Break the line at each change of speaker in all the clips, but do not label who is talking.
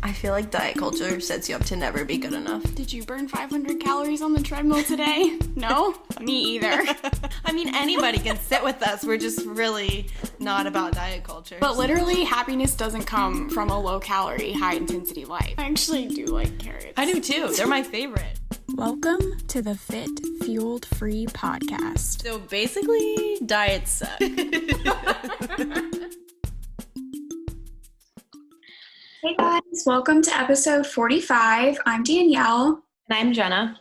I feel like diet culture sets you up to never be good enough.
Did you burn 500 calories on the treadmill today? No? Me either.
I mean, anybody can sit with us. We're just really not about diet culture.
But literally, happiness doesn't come from a low-calorie, high-intensity life. I actually do like carrots.
I do too. They're my favorite.
Welcome to the Fit Fueled Free podcast.
So basically, diets suck.
Hey guys, welcome to episode 45. I'm Danielle.
And I'm Jenna.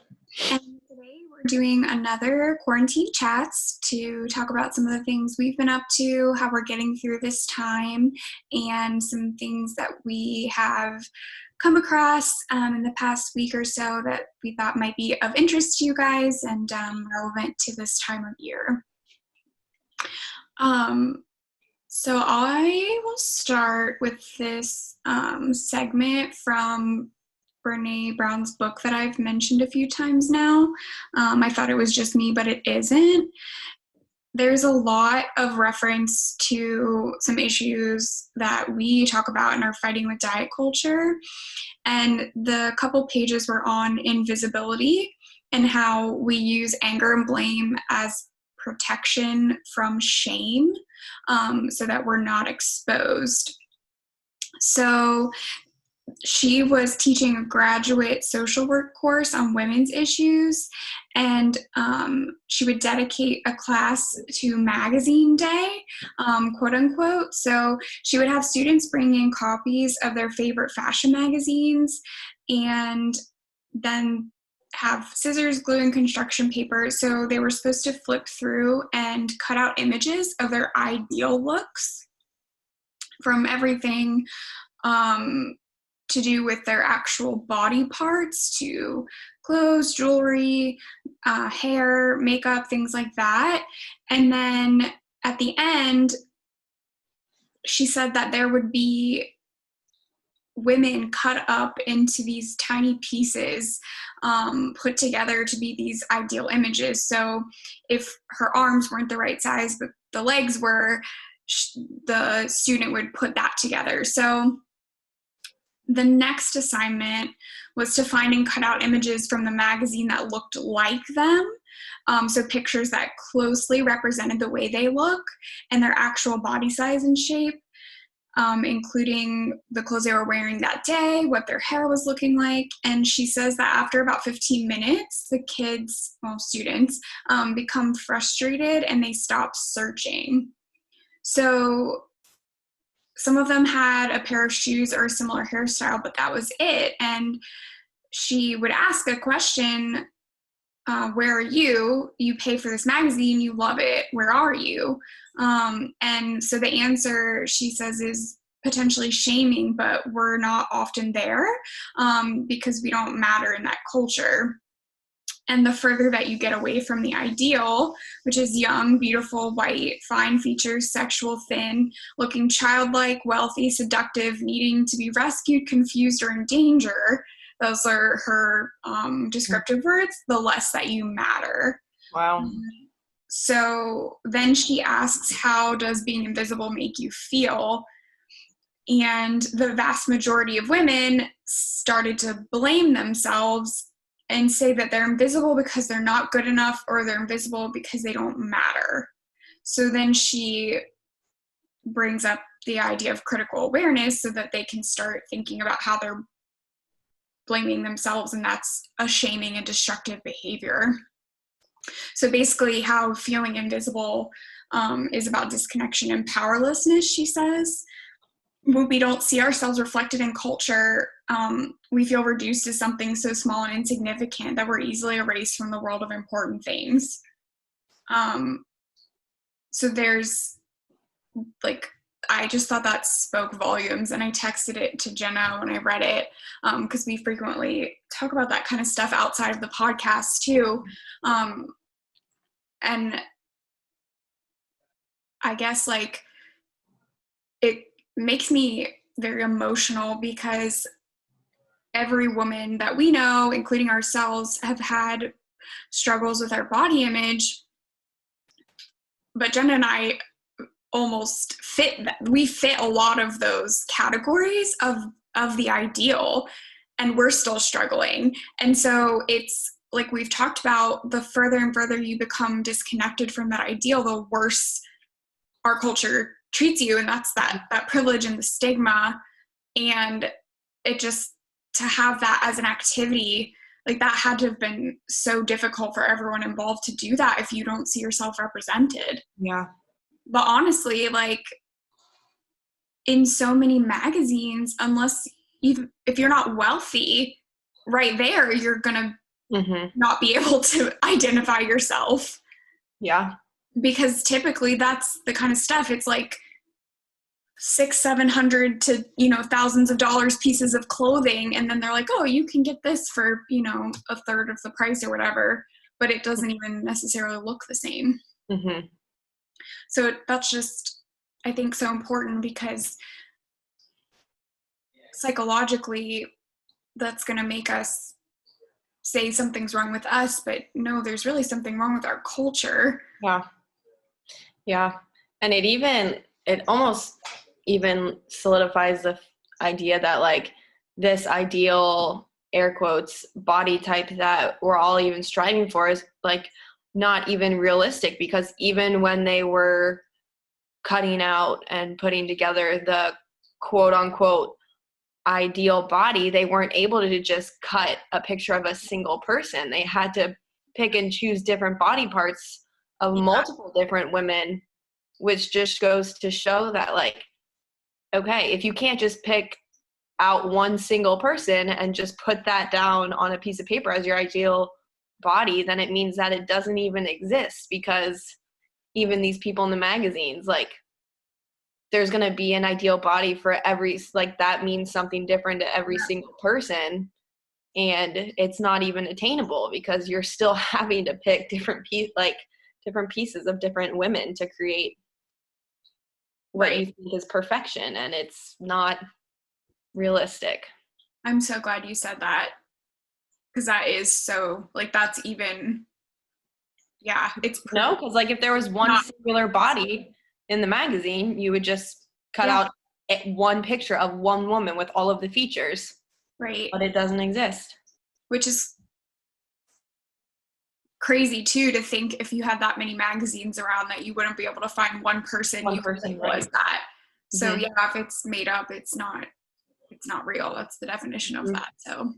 And today we're doing another quarantine chats to talk about some of the things we've been up to, how we're getting through this time, and some things that we have come across in the past week or so that we thought might be of interest to you guys and relevant to this time of year. So I will start with this segment from Brene Brown's book that I've mentioned a few times now. I thought it was just me, but it isn't. There's a lot of reference to some issues that we talk about in our Fighting with Diet Culture. And the couple pages were on invisibility and how we use anger and blame as protection from shame, so that we're not exposed. So she was teaching a graduate social work course on women's issues, and she would dedicate a class to magazine day, quote unquote. So she would have students bring in copies of their favorite fashion magazines and then have scissors, glue, and construction paper. So they were supposed to flip through and cut out images of their ideal looks from everything to do with their actual body parts to clothes, jewelry, hair, makeup, things like that. And then at the end, she said that there would be women cut up into these tiny pieces, put together to be these ideal images. So if her arms weren't the right size, but the legs were, the student would put that together. So the next assignment was to find and cut out images from the magazine that looked like them. So pictures that closely represented the way they look and their actual body size and shape. Including the clothes they were wearing that day, what their hair was looking like. And she says that after about 15 minutes, the kids, students, become frustrated and they stop searching. So some of them had a pair of shoes or a similar hairstyle, but that was it. And she would ask a question, where are you? You pay for this magazine, you love it, where are you? And so the answer, she says, is potentially shaming, but we're not often there because we don't matter in that culture. And the further that you get away from the ideal, which is young, beautiful, white, fine features, sexual, thin, looking childlike, wealthy, seductive, needing to be rescued, confused, or in danger, those are her descriptive words, the less that you matter.
Wow.
So then she asks, how does being invisible make you feel? And the vast majority of women started to blame themselves and say that they're invisible because they're not good enough or they're invisible because they don't matter. So then she brings up the idea of critical awareness so that they can start thinking about how they're blaming themselves, and that's a shaming and destructive behavior. So basically how feeling invisible is about disconnection and powerlessness, she says. When we don't see ourselves reflected in culture, we feel reduced to something so small and insignificant that we're easily erased from the world of important things. So there's, I just thought that spoke volumes, and I texted it to Jenna when I read it, because we frequently talk about that kind of stuff outside of the podcast too. And I guess it makes me very emotional because every woman that we know, including ourselves, have had struggles with our body image. But Jenna and I almost fit a lot of those categories of of the ideal, and we're still struggling. And so it's like we've talked about, the further and further you become disconnected from that ideal, the worse our culture treats you. And that's that privilege and the stigma. And it just, to have that as an activity, like that had to have been so difficult for everyone involved to do that if you don't see yourself represented.
Yeah.
But honestly, like in so many magazines, unless even if you're not wealthy, right there, you're gonna not be able to identify yourself.
Yeah.
Because typically that's the kind of stuff, it's like $600-700 to, thousands of dollars pieces of clothing, and then they're like, oh, you can get this for, a third of the price or whatever, but it doesn't even necessarily look the same. So that's just, I think, so important, because psychologically that's going to make us say something's wrong with us, but no, there's really something wrong with our culture.
Yeah. And it almost even solidifies the idea that like this ideal, air quotes, body type that we're all even striving for is like not even realistic, because even when they were cutting out and putting together the quote unquote ideal body, they weren't able to just cut a picture of a single person. They had to pick and choose different body parts of multiple different women, which just goes to show that, like, okay, if you can't just pick out one single person and just put that down on a piece of paper as your ideal body, then it means that it doesn't even exist, because even these people in the magazines, like, there's going to be an ideal body for every, like, that means something different to every single person, and it's not even attainable because you're still having to pick different pieces of different women to create what you think is perfection, and it's not realistic.
I'm so glad you said that, because that is so, like, that's even, it's
no, because like if there was one singular body in the magazine, you would just cut out one picture of one woman with all of the features,
right?
But it doesn't exist,
which is crazy too, to think if you had that many magazines around that you wouldn't be able to find one person was that. So if it's made up, it's not real. That's the definition of that. So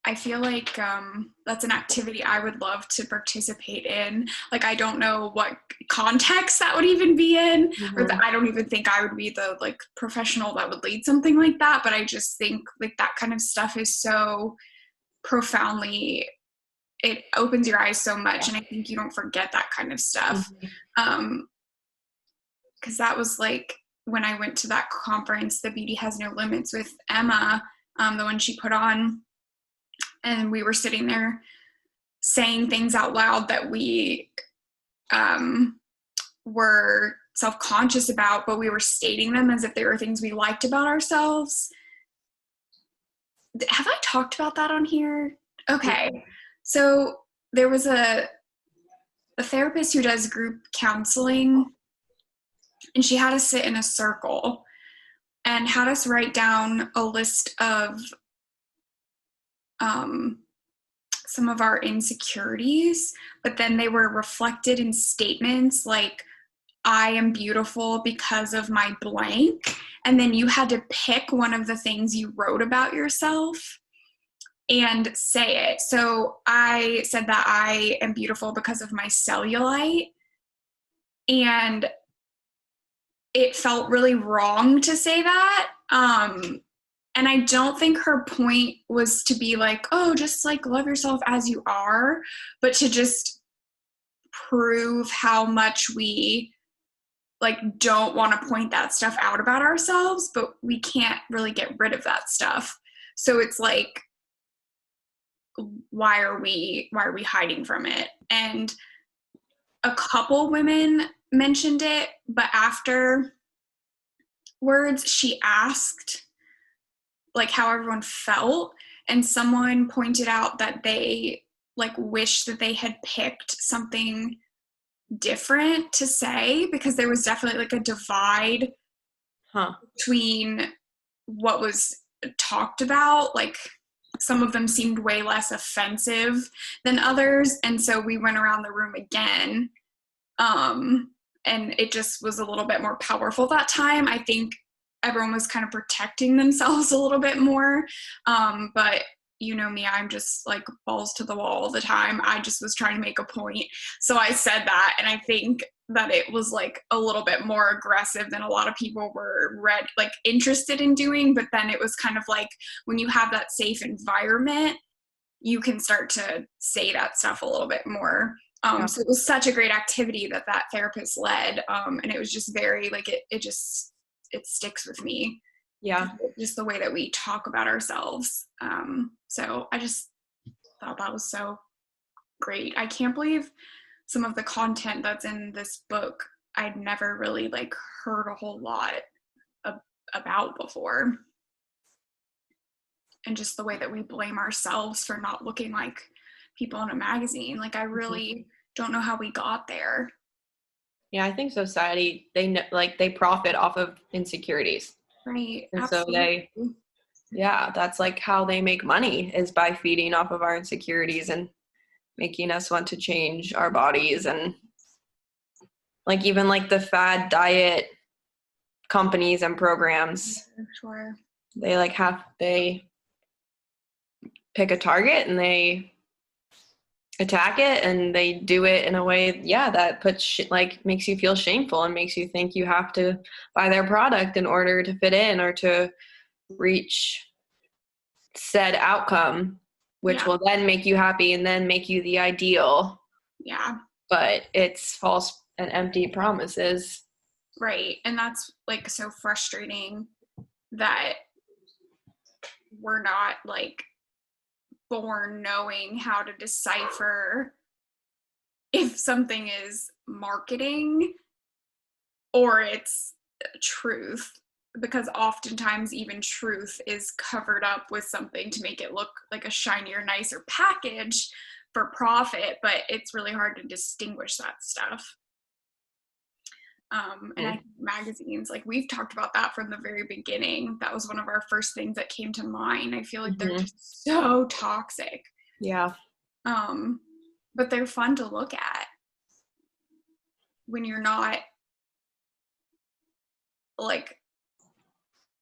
I feel like that's an activity I would love to participate in. Like, I don't know what context that would even be in, or I don't even think I would be the like professional that would lead something like that. But I just think like that kind of stuff is so profoundly, it opens your eyes so much, and I think you don't forget that kind of stuff. Because that was like when I went to that conference, the Beauty Has No Limits, with Emma, the one she put on. And we were sitting there saying things out loud that we were self-conscious about, but we were stating them as if they were things we liked about ourselves. Have I talked about that on here? Okay. So there was a therapist who does group counseling, and she had us sit in a circle and had us write down a list of some of our insecurities, but then they were reflected in statements like, I am beautiful because of my blank. And then you had to pick one of the things you wrote about yourself and say it. So I said that I am beautiful because of my cellulite. And it felt really wrong to say that. And I don't think her point was to be like, oh, just like love yourself as you are, but to just prove how much we like don't want to point that stuff out about ourselves, but we can't really get rid of that stuff. So it's like, why are we hiding from it? And a couple women mentioned it, but afterwards she asked like how everyone felt, and someone pointed out that they like wish that they had picked something different to say, because there was definitely like a divide between what was talked about. Like some of them seemed way less offensive than others. And so we went around the room again. And it just was a little bit more powerful that time. I think everyone was kind of protecting themselves a little bit more. But you know me, I'm just like balls to the wall all the time. I just was trying to make a point. So I said that, and I think that it was like a little bit more aggressive than a lot of people were interested in doing. But then it was kind of like when you have that safe environment, you can start to say that stuff a little bit more. So it was such a great activity that therapist led. And it was just very like, it sticks with me.
Yeah.
Just the way that we talk about ourselves. So I just thought that was so great. I can't believe some of the content that's in this book I'd never really like heard a whole lot about before. And just the way that we blame ourselves for not looking like people in a magazine. Like I really don't know how we got there.
Yeah, I think society, they profit off of insecurities.
Right.
And
absolutely.
so that's like how they make money, is by feeding off of our insecurities and making us want to change our bodies. And like even like the fad diet companies and programs,
Sure.
they pick a target and they attack it, and they do it in a way that puts makes you feel shameful and makes you think you have to buy their product in order to fit in or to reach said outcome, which will then make you happy and then make you the ideal.
Yeah.
But it's false and empty promises.
Right. And that's like so frustrating that we're not like born knowing how to decipher if something is marketing or it's truth, because oftentimes even truth is covered up with something to make it look like a shinier, nicer package for profit, but it's really hard to distinguish that stuff. And I think magazines, like we've talked about that from the very beginning. That was one of our first things that came to mind. I feel like they're just so toxic.
Yeah.
But they're fun to look at when you're not like,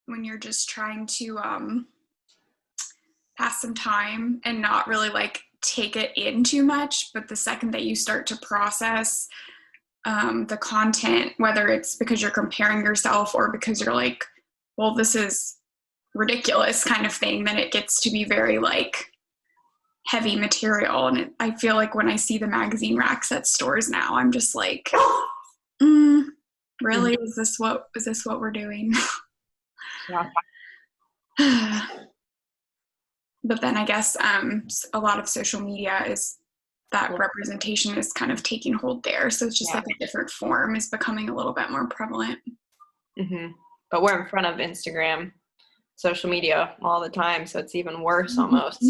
when you're just trying to pass some time and not really like take it in too much. But the second that you start to process the content, whether it's because you're comparing yourself or because you're like, well, this is ridiculous kind of thing, then it gets to be very like heavy material. And I feel like when I see the magazine racks at stores now, I'm just like, really? Is this what we're doing?
Yeah.
But then I guess a lot of social media is that representation is kind of taking hold there. So it's just like a different form is becoming a little bit more prevalent.
But we're in front of Instagram, social media all the time. So it's even worse almost.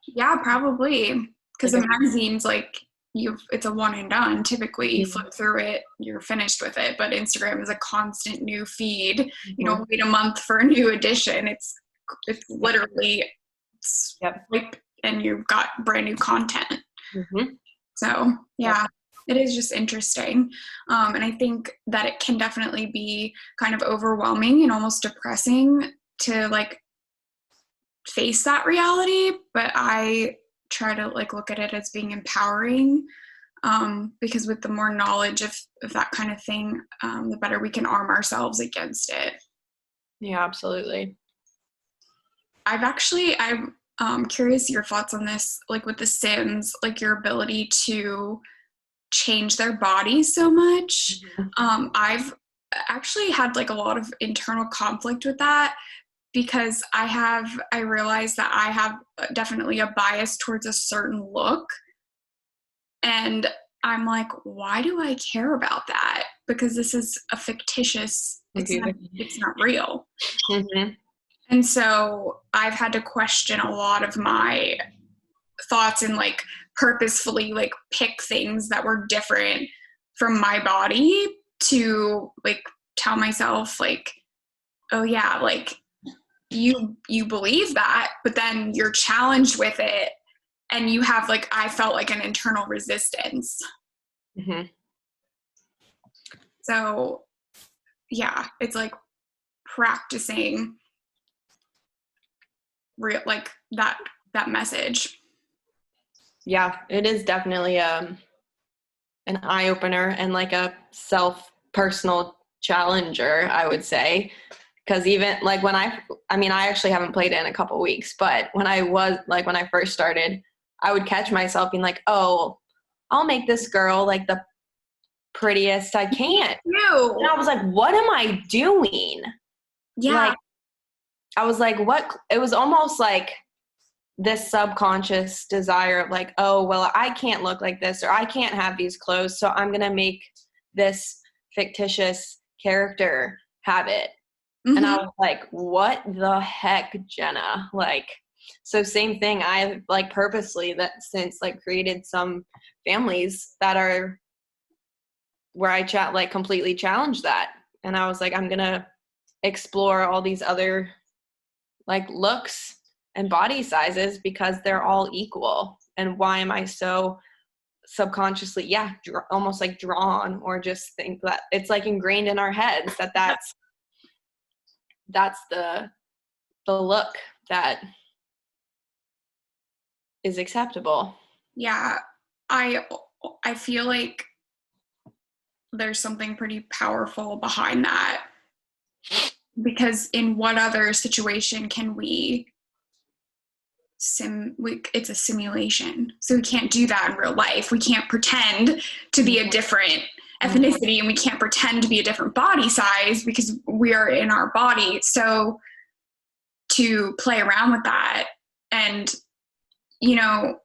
Yeah, probably. Because the magazine's like, it's a one and done. Typically you flip through it, you're finished with it. But Instagram is a constant new feed. You don't wait a month for a new edition. It's literally swipe and you've got brand new content. So it is just interesting. And I think that it can definitely be kind of overwhelming and almost depressing to like face that reality. But I try to like look at it as being empowering, because with the more knowledge of that kind of thing, the better we can arm ourselves against it.
Yeah, absolutely.
I'm curious your thoughts on this, like with the Sims, like your ability to change their bodies so much. I've actually had like a lot of internal conflict with that, because I realize that I have definitely a bias towards a certain look. And I'm like, why do I care about that? Because this is a fictitious, it's not real. And so I've had to question a lot of my thoughts and like purposefully like pick things that were different from my body to like tell myself like, oh yeah, like you believe that, but then you're challenged with it and you have like, I felt like an internal resistance.
Mm-hmm.
So yeah, it's like practicing real like that message.
Yeah, it is definitely an eye-opener and like a personal challenger, I would say. Because even like when I actually haven't played it in a couple weeks, but when I first started, I would catch myself being like, oh, I'll make this girl like the prettiest I can.
Ew.
And I was like, what am I doing?
Yeah.
Like, I was like, what? It was almost like this subconscious desire of like, oh, well, I can't look like this or I can't have these clothes, so I'm going to make this fictitious character have it.
Mm-hmm.
And I was like, what the heck, Jenna? Like, so same thing. I like purposely that since like created some families that are where I like completely challenge that. And I was like, I'm going to explore all these other like looks and body sizes because they're all equal. And why am I so subconsciously, almost like drawn or just think that it's like ingrained in our heads that that's the look that is acceptable.
Yeah. I feel like there's something pretty powerful behind that, because in what other situation can it's a simulation, so we can't do that in real life. We can't pretend to be a different ethnicity, and we can't pretend to be a different body size because we are in our body. So to play around with that, and you know,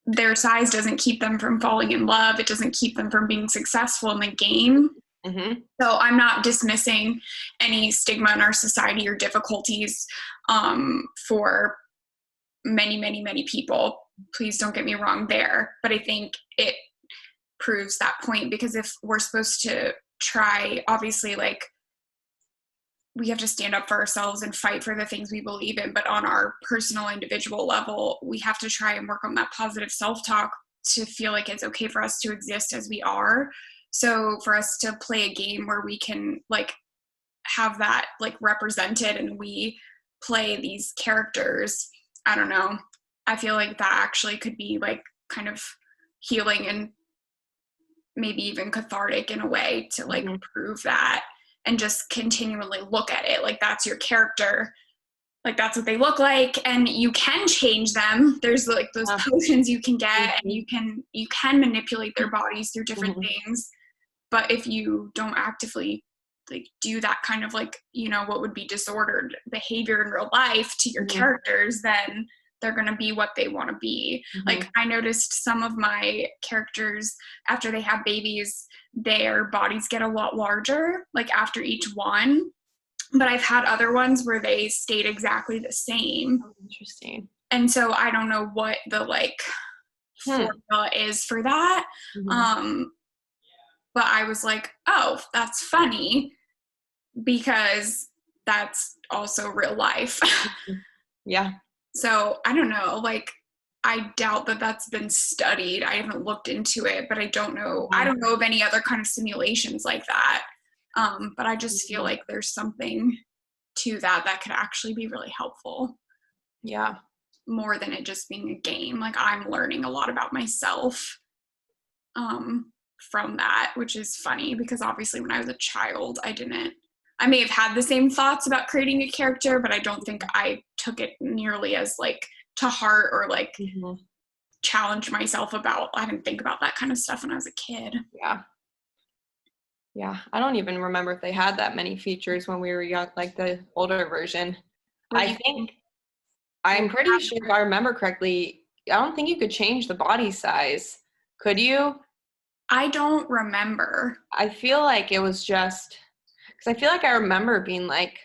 their size doesn't keep them from falling in love. It doesn't keep them from being successful in the game.
Mm-hmm.
So I'm not dismissing any stigma in our society or difficulties for many, many, many people. Please don't get me wrong there. But I think it proves that point, because if we're supposed to try, obviously, like, we have to stand up for ourselves and fight for the things we believe in. But on our personal, individual level, we have to try and work on that positive self-talk to feel like it's okay for us to exist as we are. So for us to play a game where we can like have that like represented and we play these characters, I don't know, I feel like that actually could be like kind of healing and maybe even cathartic in a way to like prove that, and just continually look at it like that's your character, like that's what they look like, and you can change them. There's like those potions you can get, and you can manipulate their bodies through different things. But if you don't actively like do that kind of like, you know, what would be disordered behavior in real life to your characters, then they're going to be what they want to be. Like I noticed some of my characters, after they have babies, their bodies get a lot larger, like after each one. But I've had other ones where they stayed exactly the same.
Oh, interesting.
And so I don't know what the like formula is for that. But I was like, oh, that's funny, because that's also real life.
Yeah.
So I don't know, like, I doubt that that's been studied. I haven't looked into it, but I don't know. I don't know of any other kind of simulations like that. But I just feel like there's something to that could actually be really helpful.
Yeah. More
than it just being a game. Like I'm learning a lot about myself from that, which is funny because obviously when I was a child, I may have had the same thoughts about creating a character, but I don't think I took it nearly as like to heart or like challenge myself about. I didn't think about that kind of stuff when I was a kid.
Yeah. I don't even remember if they had that many features when we were young, like the older version. I'm pretty sure if I remember correctly, I don't think you could change the body size. Could you?
I don't remember.
I feel like it was just, because I feel like I remember being like,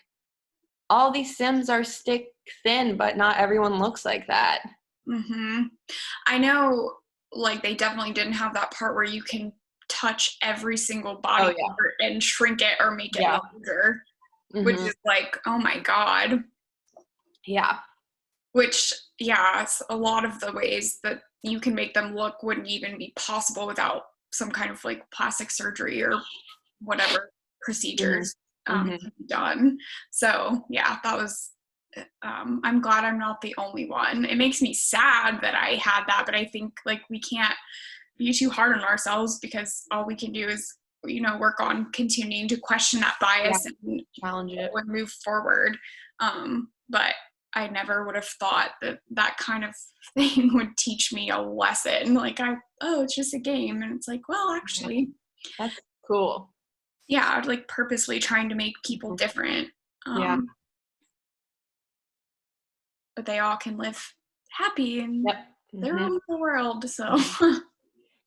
all these Sims are stick thin, but not everyone looks like that.
I know, like, they definitely didn't have that part where you can touch every single body
Oh, yeah.
part and shrink it or make it
Yeah.
larger, which is like, oh my God.
Yeah.
Which, yeah, it's a lot of the ways that you can make them look wouldn't even be possible without some kind of like plastic surgery or whatever procedures to be done. So yeah, that was, I'm glad I'm not the only one. It makes me sad that I had that, but I think like we can't be too hard on ourselves, because all we can do is, you know, work on continuing to question that bias and
challenge it
and move forward. But I never would have thought that that kind of thing would teach me a lesson. Like, it's just a game. And it's like, well, actually,
that's cool.
Yeah, like purposely trying to make people different. But they all can live happy in their own little world. So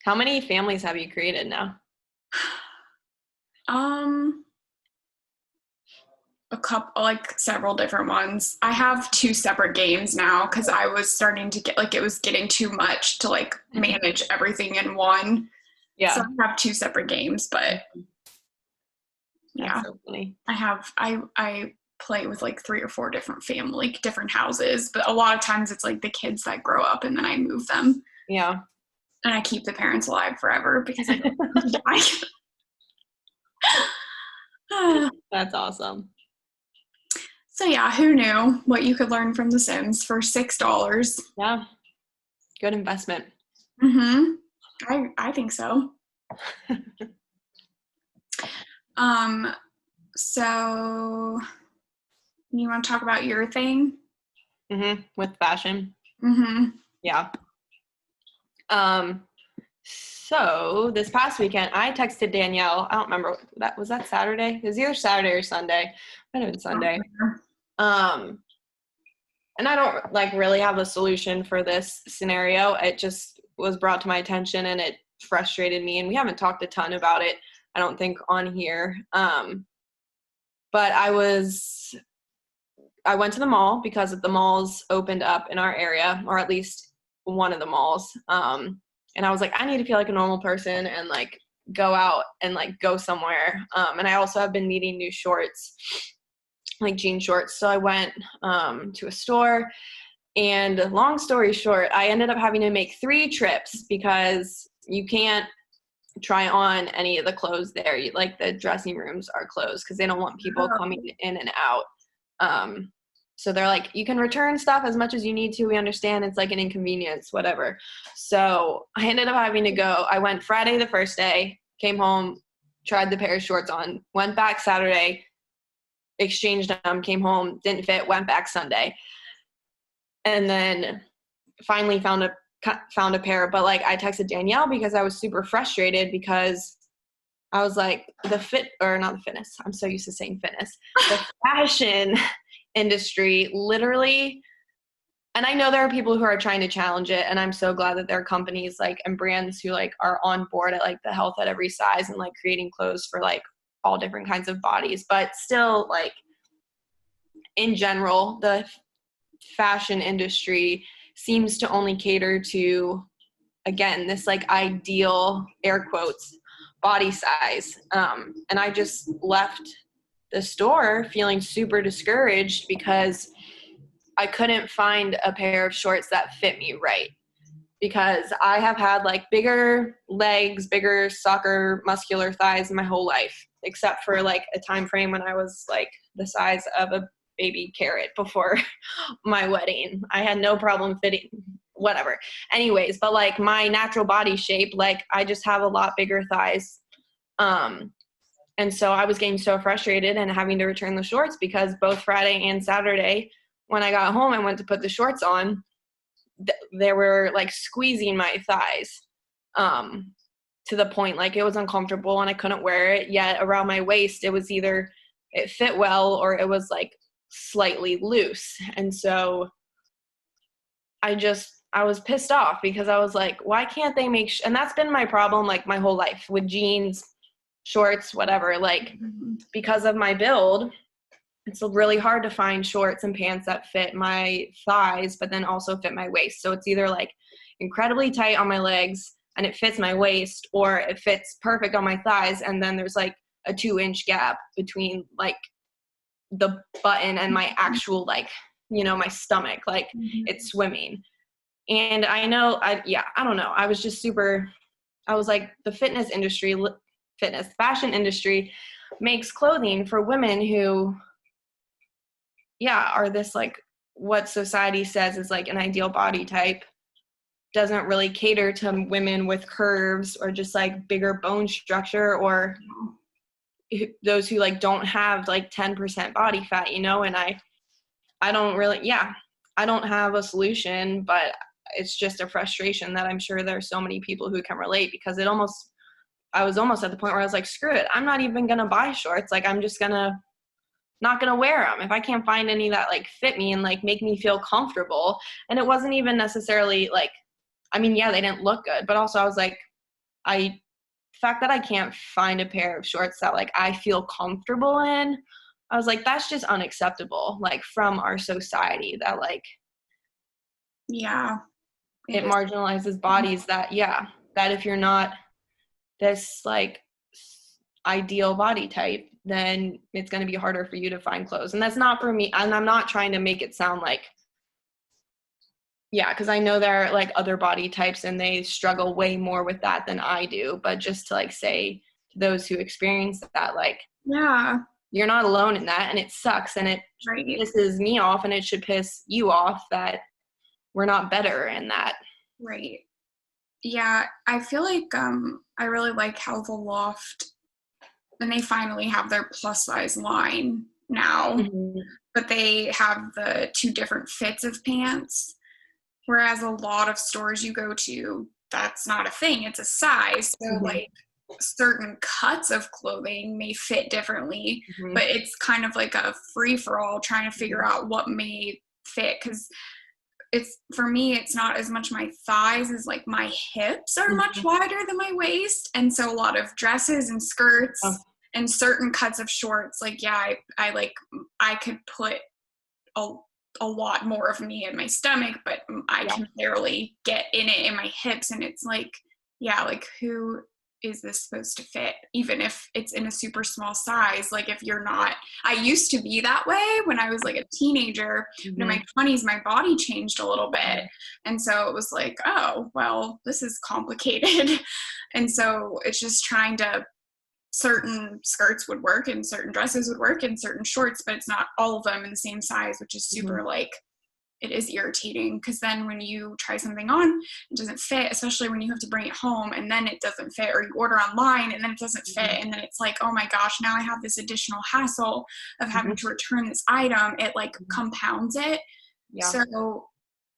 how many families have you created now?
A couple, like several different ones. I have 2 separate games now because I was starting to get like, it was getting too much to like manage everything in one. Yeah. So I have 2 separate games, but
that's so funny.
I play with like 3 or 4 different different houses, but a lot of times it's like the kids that grow up and then I move them.
Yeah.
And I keep the parents alive forever because I don't want them to die.
That's awesome.
So yeah, who knew what you could learn from The Sims for $6?
Yeah. Good investment.
I think so. So you want to talk about your thing?
With fashion. Yeah. So this past weekend, I texted Danielle. I don't remember was that Saturday? It was either Saturday or Sunday. Might have been Sunday. And I don't like really have a solution for this scenario. It just was brought to my attention and it frustrated me. And we haven't talked a ton about it, I don't think, on here. But I went to the mall because the malls opened up in our area, or at least one of the malls. And I was like, I need to feel like a normal person and like go out and like go somewhere. And I also have been needing new shorts, like jean shorts. So I went to a store, and long story short, I ended up having to make 3 trips because you can't try on any of the clothes there. Like the dressing rooms are closed because they don't want people coming in and out. So they're like, you can return stuff as much as you need to. We understand it's like an inconvenience, whatever. So I ended up having to go. I went Friday the first day, came home, tried the pair of shorts on, went back Saturday, exchanged them, came home, didn't fit, went back Sunday. And then finally found a pair. But like I texted Danielle because I was super frustrated because I was like, not the fitness. I'm so used to saying fitness. The fashion industry literally, and I know there are people who are trying to challenge it, and I'm so glad that there are companies like and brands who like are on board at like the health at every size and like creating clothes for like all different kinds of bodies. But still, like in general, the fashion industry seems to only cater to, again, this like ideal, air quotes, body size. And I just left the store feeling super discouraged because I couldn't find a pair of shorts that fit me right. Because I have had like bigger legs, bigger soccer muscular thighs my whole life, except for like a time frame when I was like the size of a baby carrot before my wedding. I had no problem fitting, whatever. Anyways, but like my natural body shape, like I just have a lot bigger thighs. And so I was getting so frustrated and having to return the shorts because both Friday and Saturday when I got home, I went to put the shorts on. They were like squeezing my thighs to the point like it was uncomfortable and I couldn't wear it. Yet around my waist, it was either it fit well or it was like slightly loose. And so I was pissed off because I was like, why can't they make and that's been my problem like my whole life with jeans, shorts, whatever. Like because of my build, it's really hard to find shorts and pants that fit my thighs, but then also fit my waist. So it's either like incredibly tight on my legs and it fits my waist, or it fits perfect on my thighs, and then there's like a 2-inch gap between like the button and my actual like, you know, my stomach, like it's swimming. And I know, I don't know. I was just I was like, the fashion industry makes clothing for women who, are this like what society says is like an ideal body type, doesn't really cater to women with curves or just like bigger bone structure, or those who like don't have like 10% body fat, you know. And I don't really, I don't have a solution, but it's just a frustration that I'm sure there's so many people who can relate, because I was almost at the point where I was like, screw it, I'm not even gonna buy shorts. Like, I'm just not gonna wear them if I can't find any that like fit me and like make me feel comfortable. And it wasn't even necessarily like, I mean, they didn't look good, but also I was like, the fact that I can't find a pair of shorts that like I feel comfortable in, I was like, that's just unacceptable, like from our society, that like, it marginalizes bodies that if you're not this like ideal body type, then it's going to be harder for you to find clothes. And that's not for me. And I'm not trying to make it sound like, because I know there are like other body types and they struggle way more with that than I do. But just to like say to those who experience that, like, you're not alone in that, and it sucks, and it pisses me off, and it should piss you off that we're not better in that.
Right. Yeah, I feel like I really like how the Loft, and they finally have their plus size line now, but they have the 2 different fits of pants, whereas a lot of stores you go to, that's not a thing, it's a size. So like certain cuts of clothing may fit differently, but it's kind of like a free-for-all trying to figure out what may fit, because for me, it's not as much my thighs as like my hips are much wider than my waist. And so a lot of dresses and skirts and certain cuts of shorts, like, I could put a lot more of me in my stomach, but I can barely get in it in my hips. And it's like, like, who is this supposed to fit? Even if it's in a super small size, like if you're not, I used to be that way when I was like a teenager, in my 20s, my body changed a little bit. And so it was like, oh, well, this is complicated. And so it's just trying to, certain skirts would work and certain dresses would work and certain shorts, but it's not all of them in the same size, which is super like, it is irritating, because then when you try something on, it doesn't fit, especially when you have to bring it home and then it doesn't fit, or you order online and then it doesn't fit, and then it's like, oh my gosh, now I have this additional hassle of having to return this item. It like compounds it. So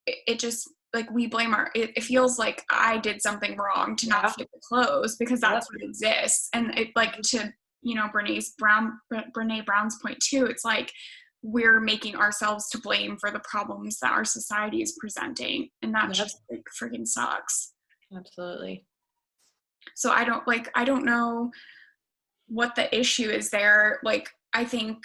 it just, like, we blame it feels like I did something wrong to not fit the clothes, because that's what exists. And it, like, to, you know, Brene Brown's point too, it's like, we're making ourselves to blame for the problems that our society is presenting. And that just like freaking sucks.
Absolutely.
So I don't know what the issue is there. Like, I think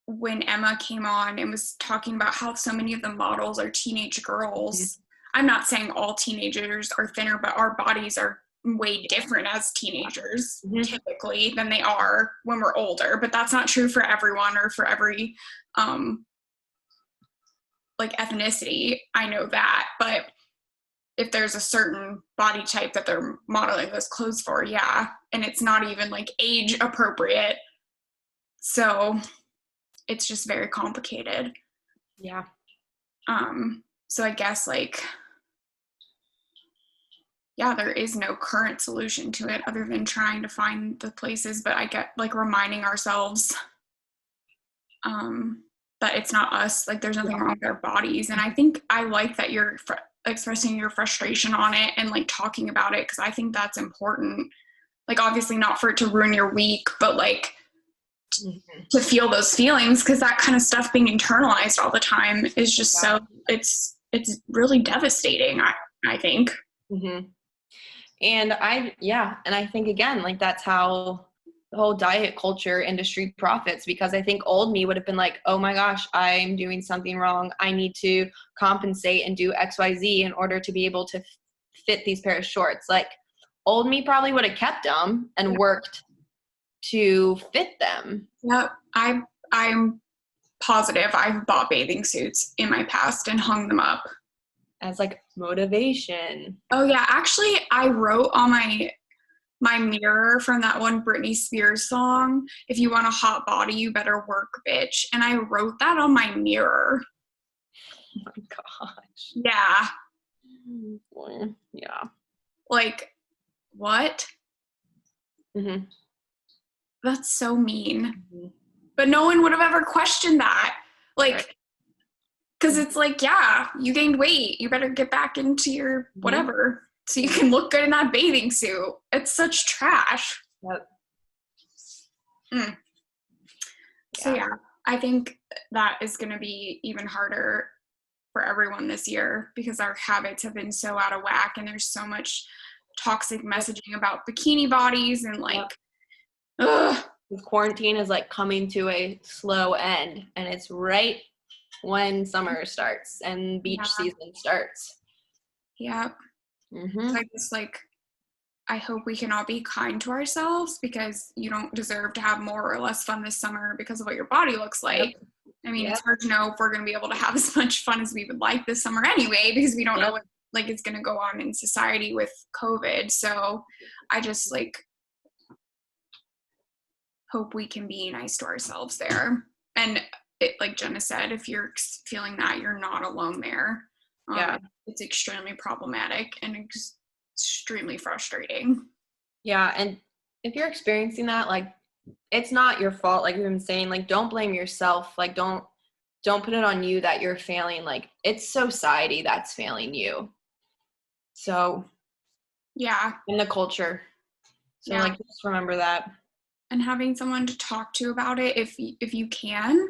when Emma came on and was talking about how so many of the models are teenage girls, I'm not saying all teenagers are thinner, but our bodies are way different as teenagers typically than they are when we're older. But that's not true for everyone or for every like ethnicity. I know that. But if there's a certain body type that they're modeling those clothes for, and it's not even like age appropriate, so it's just very complicated. So I guess like, there is no current solution to it other than trying to find the places. But I get like reminding ourselves that it's not us, like there's nothing wrong with our bodies. And I think I like that you're expressing your frustration on it and like talking about it, because I think that's important. Like, obviously not for it to ruin your week, but like to feel those feelings, because that kind of stuff being internalized all the time is just so it's really devastating, I think.
And I think, again, like, that's how the whole diet culture industry profits, because I think old me would have been like, oh my gosh, I'm doing something wrong, I need to compensate and do XYZ in order to be able to fit these pair of shorts. Like old me probably would have kept them and worked to fit them.
Yep. I'm positive I've bought bathing suits in my past and hung them up.
As like motivation.
Oh yeah, actually I wrote on my mirror from that one Britney Spears song, if you want a hot body, you better work, bitch. And I wrote that on my mirror.
Oh my gosh.
Yeah.
Boy. Yeah.
Like, what?
Mm-hmm.
That's so mean.
Mm-hmm.
But no one would have ever questioned that. Like,
Right.
because it's like, yeah, you gained weight. You better get back into your whatever so you can look good in that bathing suit. It's such trash.
Yep.
So yeah, I think that is going to be even harder for everyone this year because our habits have been so out of whack and there's so much toxic messaging about bikini bodies and like, ugh.
Quarantine is like coming to a slow end, and it's right when summer starts and beach season starts.
Yeah.
Mm-hmm.
So I just like, I hope we can all be kind to ourselves because you don't deserve to have more or less fun this summer because of what your body looks like. Yep. I mean, it's hard to know if we're going to be able to have as much fun as we would like this summer anyway, because we don't know what like is going to go on in society with COVID. So I just like hope we can be nice to ourselves there. And it, like Jenna said, if you're feeling that, you're not alone there. It's extremely problematic and extremely frustrating.
Yeah, and if you're experiencing that, like, it's not your fault. Like you've been saying, like, don't blame yourself. Like, don't put it on you that you're failing. Like, it's society that's failing you. So,
yeah,
in the culture. So, like, just remember that.
And having someone to talk to about it, if you can,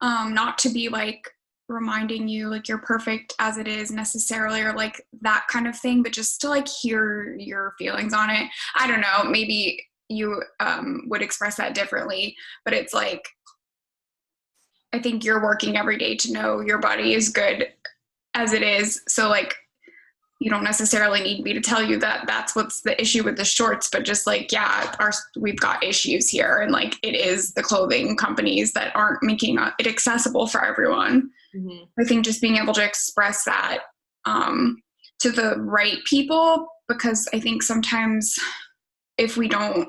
not to be like reminding you like you're perfect as it is necessarily or like that kind of thing, but just to like hear your feelings on it. I don't know, maybe you would express that differently, but it's like I think you're working every day to know your body is good as it is, so like you don't necessarily need me to tell you that that's what's the issue with the shorts, but just like, we've got issues here. And like, it is the clothing companies that aren't making it accessible for everyone. Mm-hmm. I think just being able to express that to the right people, because I think sometimes if we don't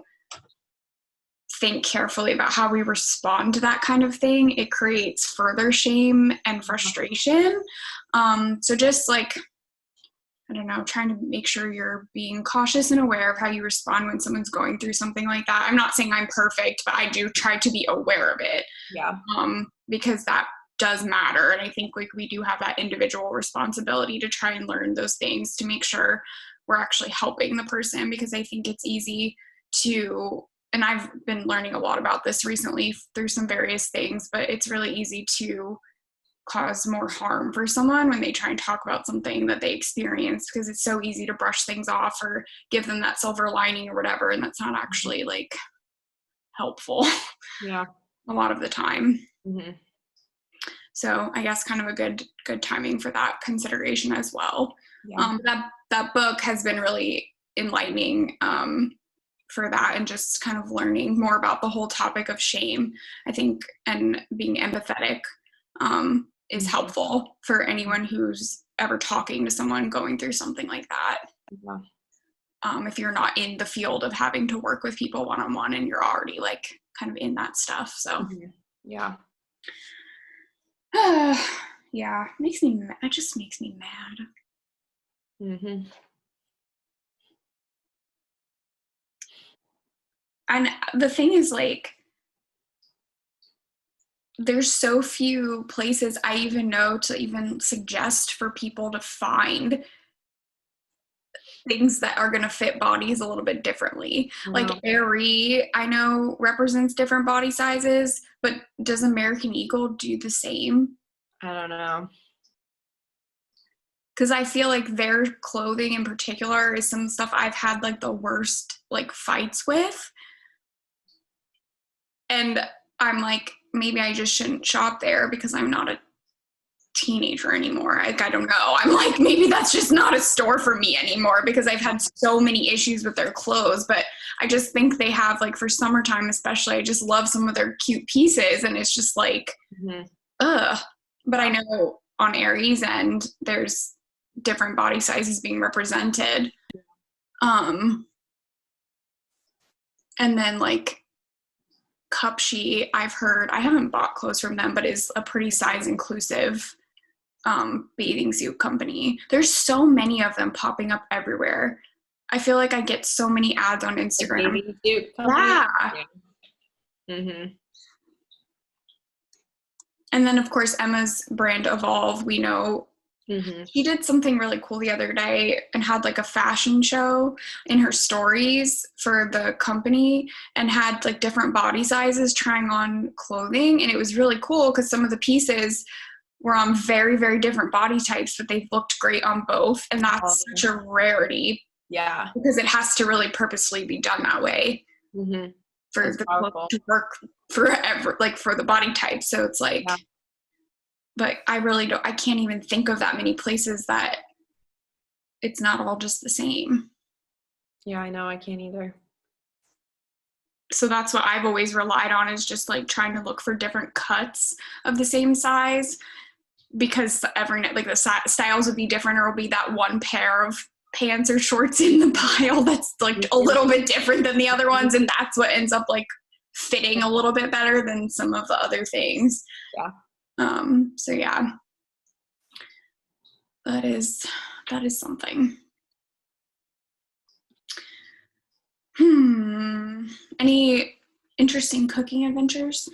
think carefully about how we respond to that kind of thing, it creates further shame and frustration. So just like, I don't know, trying to make sure you're being cautious and aware of how you respond when someone's going through something like that. I'm not saying I'm perfect, but I do try to be aware of it. Yeah. Because that does matter. And I think like we do have that individual responsibility to try and learn those things to make sure we're actually helping the person, because I think it's easy to, and I've been learning a lot about this recently through some various things, but it's really easy to cause more harm for someone when they try and talk about something that they experienced, because it's so easy to brush things off or give them that silver lining or whatever, and that's not actually like helpful. Yeah, a lot of the time. Mm-hmm. So I guess kind of a good timing for that consideration as well. Yeah. That book has been really enlightening for that, and just kind of learning more about the whole topic of shame, I think, and being empathetic is helpful for anyone who's ever talking to someone going through something like that. Yeah. If you're not in the field of having to work with people one-on-one and you're already like kind of in that stuff. So yeah. Yeah, it just makes me mad. Mm-hmm. And the thing is, like, there's so few places I even know to even suggest for people to find things that are going to fit bodies a little bit differently. Wow. Like Aerie, I know, represents different body sizes, but does American Eagle do the same?
I don't know.
Because I feel like their clothing in particular is some stuff I've had like the worst like fights with. And I'm like, maybe I just shouldn't shop there because I'm not a teenager anymore. I don't know. I'm like, maybe that's just not a store for me anymore because I've had so many issues with their clothes. But I just think they have, like, for summertime especially, I just love some of their cute pieces. And it's just like, ugh. But I know on Aries end, there's different body sizes being represented. And then, like, Cupshe, I've heard, I haven't bought clothes from them, but is a pretty size inclusive bathing suit company. There's so many of them popping up everywhere. I feel like I get so many ads on Instagram.
Bathing suit company.
Yeah.
Mm-hmm.
And then, of course, Emma's brand Evolve, we know. She did something really cool the other day and had, like, a fashion show in her stories for the company and had, like, different body sizes trying on clothing. And it was really cool because some of the pieces were on very, very different body types, but they looked great on both. And that's such a rarity.
Yeah.
Because it has to really purposefully be done that way for
that's
the
powerful.
clothes to work forever, like, for the body type. So it's like... Yeah. But I can't even think of that many places that it's not all just the same.
Yeah, I know. I can't either.
So that's what I've always relied on, is just, like, trying to look for different cuts of the same size, because the styles would be different, or will be that one pair of pants or shorts in the pile that's, like, a little bit different than the other ones. And that's what ends up, like, fitting a little bit better than some of the other things.
Yeah.
So yeah, that is something. Any interesting cooking adventures?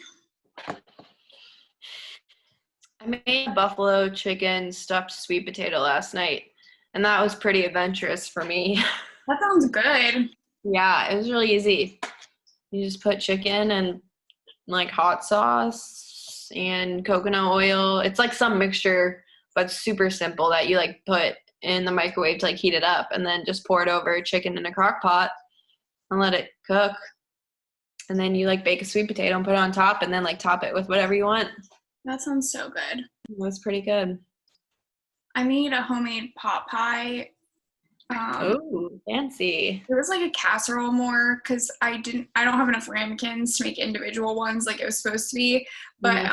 I made buffalo chicken stuffed sweet potato last night, and that was pretty adventurous for me.
That sounds good.
Yeah, it was really easy. You just put chicken and, like, hot sauce and coconut oil. It's like some mixture, but super simple, that you, like, put in the microwave to, like, heat it up, and then just pour it over chicken in a crock pot and let it cook. And then you, like, bake a sweet potato and put it on top, and then, like, top it with whatever you want.
That sounds so good.
It was pretty good.
I made a homemade pot pie.
Oh, fancy.
It was like a casserole more, because I don't have enough ramekins to make individual ones like it was supposed to be. But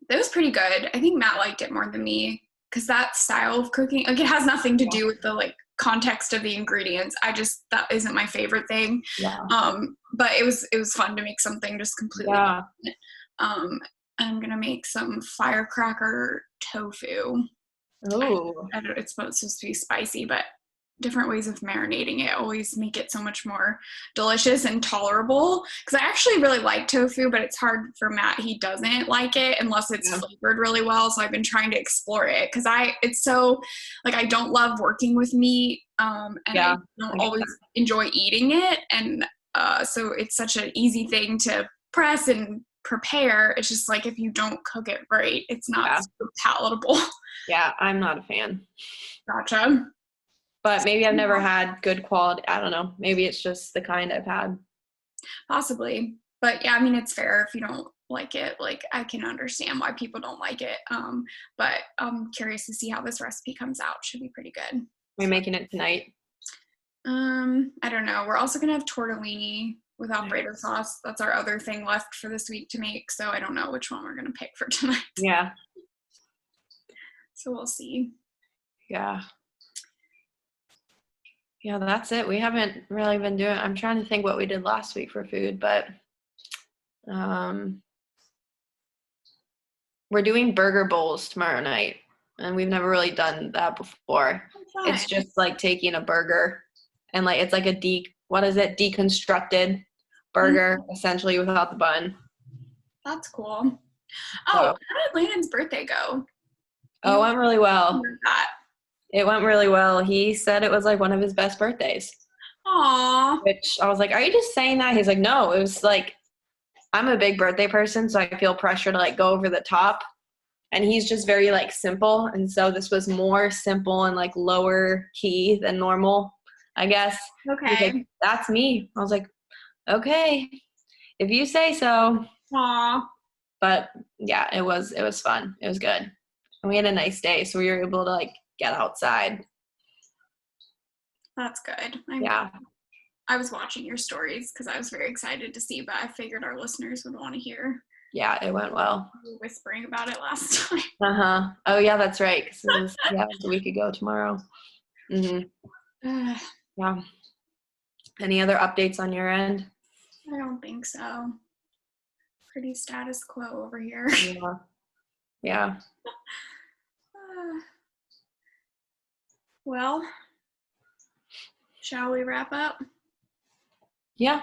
it was pretty good. I think Matt liked it more than me, because that style of cooking, like, it has nothing to do with the, like, context of the ingredients. That isn't my favorite thing.
Yeah.
But it was fun to make something just completely different. I'm gonna make some firecracker tofu.
Oh.
It's supposed to be spicy, but different ways of marinating it always make it so much more delicious and tolerable. Because I actually really like tofu, but it's hard for Matt. He doesn't like it unless it's flavored really well. So I've been trying to explore it, because it's so, like, I don't love working with meat, and I don't always enjoy eating it. And so it's such an easy thing to press and prepare. It's just like, if you don't cook it right, it's not so palatable.
Yeah, I'm not a fan.
Gotcha.
But maybe I've never had good quality. I don't know. Maybe it's just the kind I've had.
Possibly. But yeah, I mean, it's fair if you don't like it. Like, I can understand why people don't like it. But I'm curious to see how this recipe comes out. Should be pretty good.
We're making it tonight.
I don't know. We're also gonna have tortellini with Alfredo sauce. That's our other thing left for this week to make. So I don't know which one we're gonna pick for tonight.
Yeah.
So we'll see.
Yeah. Yeah, that's it. We haven't really been doing, I'm trying to think what we did last week for food, but we're doing burger bowls tomorrow night, and we've never really done that before. It's just like taking a burger and, like, it's like a deconstructed burger, essentially, without the bun.
That's cool. Oh, how did Landon's birthday go?
Oh, it went really well. It went really well. He said it was, like, one of his best birthdays.
Aww.
Which I was like, are you just saying that? He's like, no, it was like, I'm a big birthday person, so I feel pressure to, like, go over the top. And he's just very, like, simple. And so this was more simple and, like, lower key than normal, I guess.
Okay.
He's like, that's me. I was like, okay, if you say so.
Aw.
But yeah, it was fun. It was good. And we had a nice day, so we were able to like get outside.
That's good. I was watching your stories because I was very excited to see, but I figured our listeners would want to hear.
Yeah, it went well.
We were whispering about it last time.
Uh-huh. Oh yeah, that's right. 'Cause it was, it was a week ago tomorrow. Yeah. Any other updates on your end?
I don't think so. Pretty status quo over here.
Yeah.
Well, shall we wrap up?
Yeah.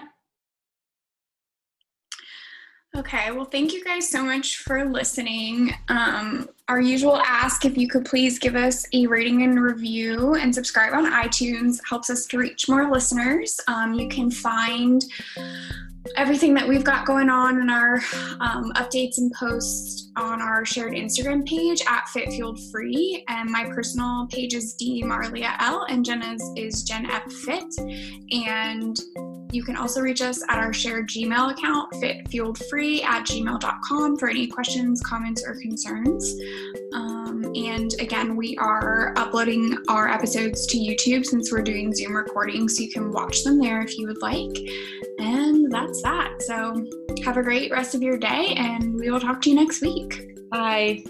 Okay, well, thank you guys so much for listening. Our usual ask, if you could please give us a rating and review and subscribe on iTunes, helps us to reach more listeners. You can find everything that we've got going on in our updates and posts on our shared Instagram page at Fit Fueled Free, and my personal page is D Marlia L, and Jenna's is Jen F Fit. And you can also reach us at our shared Gmail account, fitfueledfree@gmail.com, for any questions, comments, or concerns. And again, we are uploading our episodes to YouTube since we're doing Zoom recordings, so you can watch them there if you would like. And that's that. So have a great rest of your day, and we will talk to you next week.
Bye.